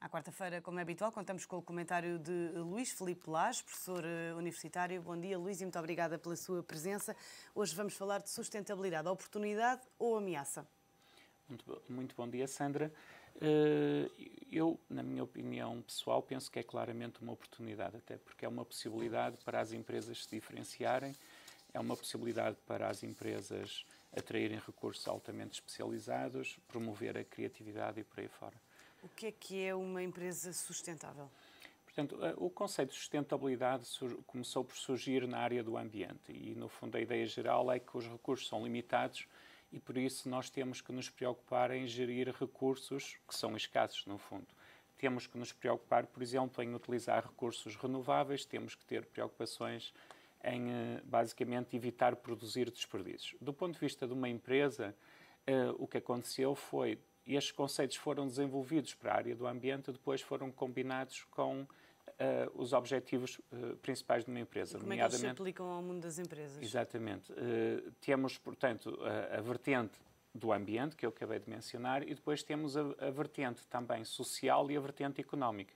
À quarta-feira, como é habitual, contamos com o comentário de Luís Filipe Lage, professor universitário. Bom dia, Luís, e muito obrigada pela sua presença. Hoje vamos falar de sustentabilidade, oportunidade ou ameaça? Muito bom dia, Sandra. Eu, na minha opinião pessoal, penso que é claramente uma oportunidade, até porque é uma possibilidade para as empresas se diferenciarem, é uma possibilidade para as empresas atraírem recursos altamente especializados, promover a criatividade e por aí fora. O que é uma empresa sustentável? Portanto, o conceito de sustentabilidade começou por surgir na área do ambiente e, no fundo, a ideia geral é que os recursos são limitados e, por isso, nós temos que nos preocupar em gerir recursos que são escassos, no fundo. Temos que nos preocupar, por exemplo, em utilizar recursos renováveis, temos que ter preocupações em, basicamente, evitar produzir desperdícios. Do ponto de vista de uma empresa, o que aconteceu foi estes conceitos foram desenvolvidos para a área do ambiente, depois foram combinados com os objetivos principais de uma empresa. E como é que eles se aplicam ao mundo das empresas? Exatamente. Temos, portanto, a vertente do ambiente, que eu acabei de mencionar, e depois temos a vertente também social e a vertente económica.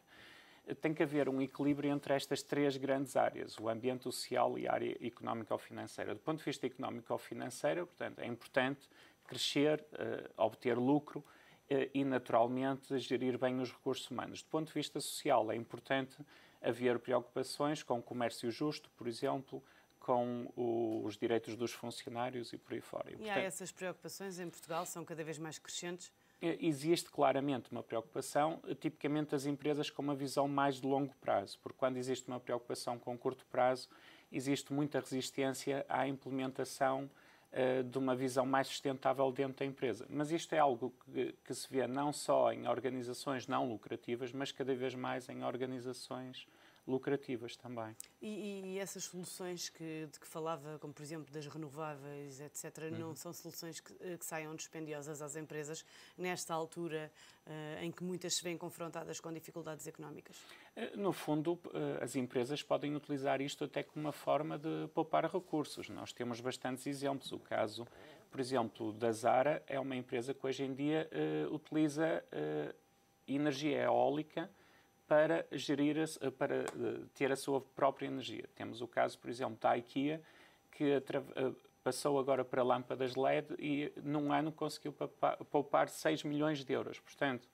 Tem que haver um equilíbrio entre estas três grandes áreas, o ambiente, o social e a área económica ou financeira. Do ponto de vista económico ou financeiro, portanto, é importante crescer, obter lucro e, naturalmente, gerir bem os recursos humanos. Do ponto de vista social, é importante haver preocupações com o comércio justo, por exemplo, com os direitos dos funcionários e por aí fora. E há essas preocupações em Portugal? São cada vez mais crescentes? Existe claramente uma preocupação, tipicamente as empresas com uma visão mais de longo prazo, porque quando existe uma preocupação com curto prazo, existe muita resistência à implementação de uma visão mais sustentável dentro da empresa. Mas isto é algo que se vê não só em organizações não lucrativas, mas cada vez mais em organizações lucrativas também. E essas soluções de que falava, como por exemplo das renováveis, etc., não são soluções que saiam dispendiosas às empresas nesta altura em que muitas se veem confrontadas com dificuldades económicas? No fundo, as empresas podem utilizar isto até como uma forma de poupar recursos. Nós temos bastantes exemplos. O caso, por exemplo, da Zara é uma empresa que hoje em dia utiliza energia eólica para para ter a sua própria energia. Temos o caso, por exemplo, da IKEA, que passou agora para lâmpadas LED e num ano conseguiu poupar 6 milhões de euros. Portanto,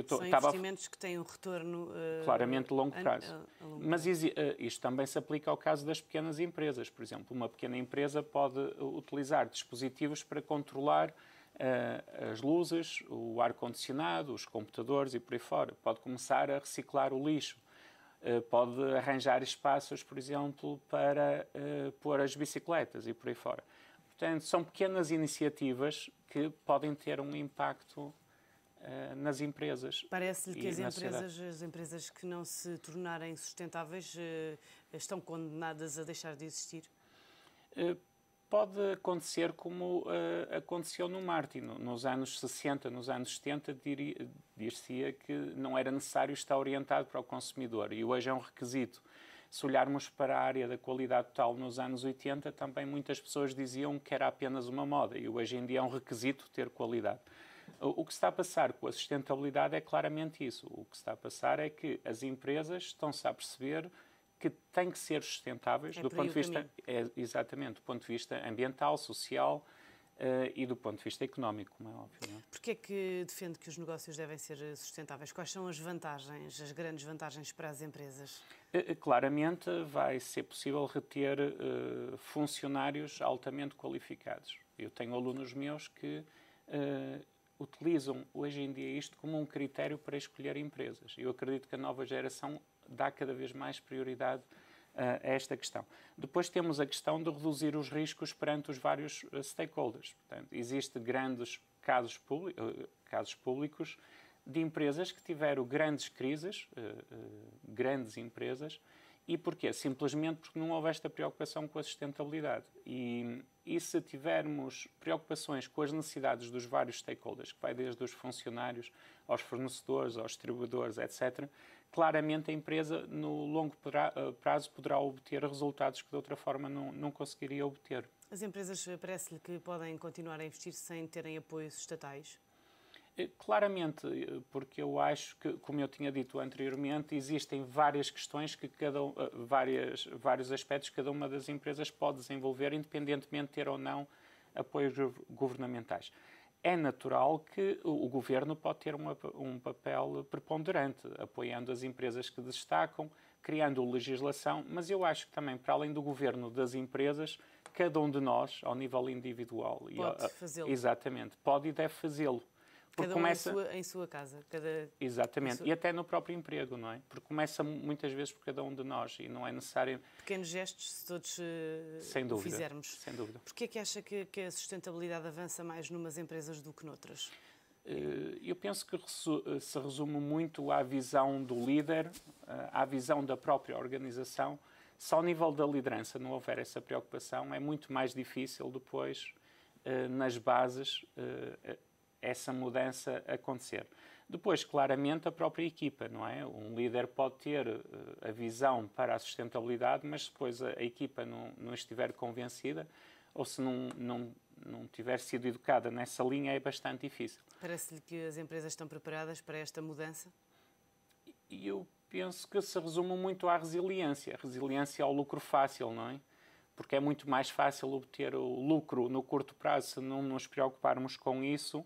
são investimentos que têm um retorno claramente de longo prazo. Mas isto também se aplica ao caso das pequenas empresas. Por exemplo, uma pequena empresa pode utilizar dispositivos para controlar as luzes, o ar-condicionado, os computadores e por aí fora. Pode começar a reciclar o lixo. Pode arranjar espaços, por exemplo, para pôr as bicicletas e por aí fora. Portanto, são pequenas iniciativas que podem ter um impacto nas empresas. Parece-lhe que as empresas que não se tornarem sustentáveis estão condenadas a deixar de existir? Pode acontecer como aconteceu no Martin. Nos anos 60, nos anos 70, dir-se-ia que não era necessário estar orientado para o consumidor e hoje é um requisito. Se olharmos para a área da qualidade total nos anos 80, também muitas pessoas diziam que era apenas uma moda e hoje em dia é um requisito ter qualidade. O que se está a passar com a sustentabilidade é claramente isso. O que se está a passar é que as empresas estão-se a perceber que têm que ser sustentáveis do ponto de vista, exatamente, do ponto de vista ambiental, social e do ponto de vista económico, como é óbvio. Não é? Porquê é que defende que os negócios devem ser sustentáveis? Quais são as vantagens, as grandes vantagens para as empresas? Claramente vai ser possível reter funcionários altamente qualificados. Eu tenho alunos meus que utilizam hoje em dia isto como um critério para escolher empresas. Eu acredito que a nova geração dá cada vez mais prioridade a esta questão. Depois temos a questão de reduzir os riscos perante os vários stakeholders. Portanto, existem grandes casos públicos de empresas que tiveram grandes crises, grandes empresas, e porquê? Simplesmente porque não houve esta preocupação com a sustentabilidade. E se tivermos preocupações com as necessidades dos vários stakeholders, que vai desde os funcionários aos fornecedores, aos distribuidores, etc., claramente a empresa, no longo prazo, poderá obter resultados que de outra forma não conseguiria obter. As empresas, parece-lhe que podem continuar a investir sem terem apoios estatais? Claramente, porque eu acho que, como eu tinha dito anteriormente, existem várias questões que vários aspectos que cada uma das empresas pode desenvolver, independentemente de ter ou não apoios governamentais. É natural que o governo pode ter um papel preponderante, apoiando as empresas que destacam, criando legislação, mas eu acho que também, para além do governo das empresas, cada um de nós, ao nível individual, pode fazê-lo. Exatamente, pode e deve fazê-lo. Cada um em sua casa. Exatamente. E até no próprio emprego, não é? Porque começa muitas vezes por cada um de nós e não é necessário... Pequenos gestos, se todos o fizermos. Sem dúvida. Porquê é que acha que a sustentabilidade avança mais numas empresas do que noutras? Eu penso que se resume muito à visão do líder, à visão da própria organização. Se ao nível da liderança não houver essa preocupação, é muito mais difícil depois, nas bases, essa mudança acontecer. Depois, claramente, a própria equipa, não é? Um líder pode ter a visão para a sustentabilidade, mas depois a equipa não estiver convencida ou se não tiver sido educada nessa linha, é bastante difícil. Parece-lhe que as empresas estão preparadas para esta mudança? Eu penso que se resume muito à resiliência. A resiliência ao lucro fácil, não é? Porque é muito mais fácil obter o lucro no curto prazo se não nos preocuparmos com isso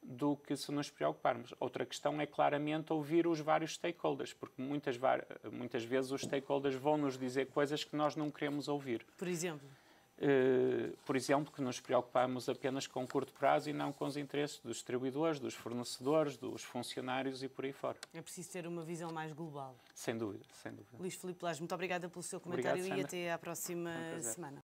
do que se nos preocuparmos. Outra questão é claramente ouvir os vários stakeholders, porque muitas vezes os stakeholders vão nos dizer coisas que nós não queremos ouvir. Por exemplo? Por exemplo, que nos preocupamos apenas com curto prazo e não com os interesses dos distribuidores, dos fornecedores, dos funcionários e por aí fora. É preciso ter uma visão mais global. Sem dúvida, sem dúvida. Luís Filipe Lage, muito obrigada pelo seu comentário. Obrigado, e até à próxima semana.